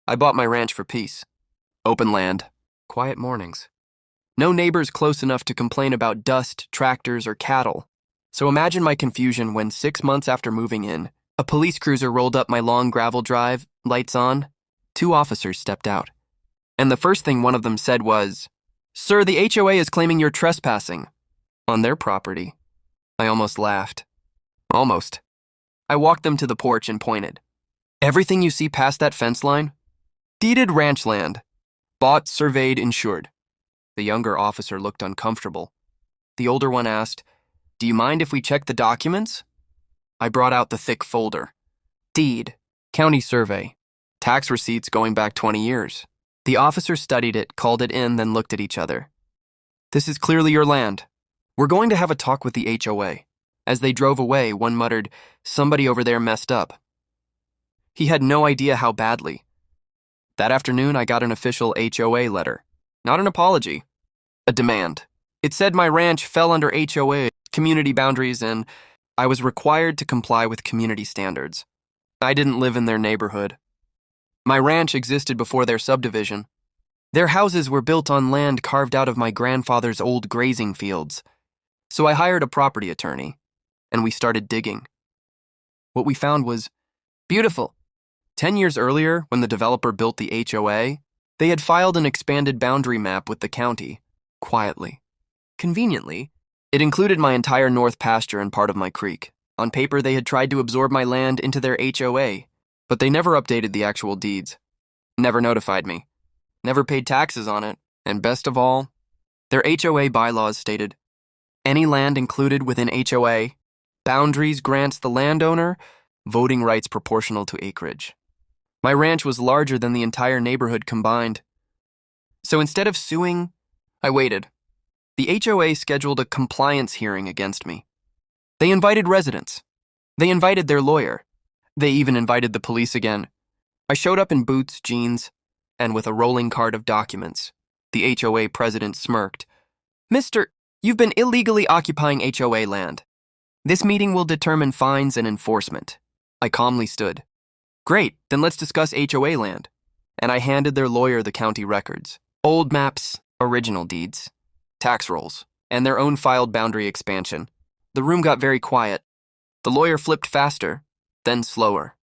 I bought my ranch for peace. Open land, quiet mornings. No neighbors close enough to complain about dust, tractors, or cattle. So imagine my confusion when 6 months after moving in, a police cruiser rolled up my long gravel drive, lights on. 2 officers stepped out. And the first thing one of them said was, "Sir, the HOA is claiming you're trespassing on their property." I almost laughed. Almost. I walked them to the porch and pointed. "Everything you see past that fence line? Deeded ranch land. Bought, surveyed, insured." The younger officer looked uncomfortable. The older one asked, "Do you mind if we check the documents?" I brought out the thick folder. Deed, county survey, tax receipts going back 20 years. The officer studied it, called it in, then looked at each other. "This is clearly your land. We're going to have a talk with the HOA." As they drove away, one muttered, "Somebody over there messed up." He had no idea how badly. That afternoon, I got an official HOA letter. Not an apology, a demand. It said my ranch fell under HOA community boundaries and I was required to comply with community standards. I didn't live in their neighborhood. My ranch existed before their subdivision. Their houses were built on land carved out of my grandfather's old grazing fields. So I hired a property attorney, and we started digging. What we found was beautiful. 10 years earlier, when the developer built the HOA, they had filed an expanded boundary map with the county, quietly. Conveniently, it included my entire north pasture and part of my creek. On paper, they had tried to absorb my land into their HOA, but they never updated the actual deeds, never notified me, never paid taxes on it, and best of all, their HOA bylaws stated, any land included within HOA, boundaries grants the landowner, voting rights proportional to acreage. My ranch was larger than the entire neighborhood combined. So instead of suing, I waited. The HOA scheduled a compliance hearing against me. They invited residents. They invited their lawyer. They even invited the police again. I showed up in boots, jeans, and with a rolling cart of documents. The HOA president smirked. "Mister, you've been illegally occupying HOA land. This meeting will determine fines and enforcement." I calmly stood. "Great, then let's discuss HOA land." And I handed their lawyer the county records. Old maps, original deeds, tax rolls, and their own filed boundary expansion. The room got very quiet. The lawyer flipped faster, then slower.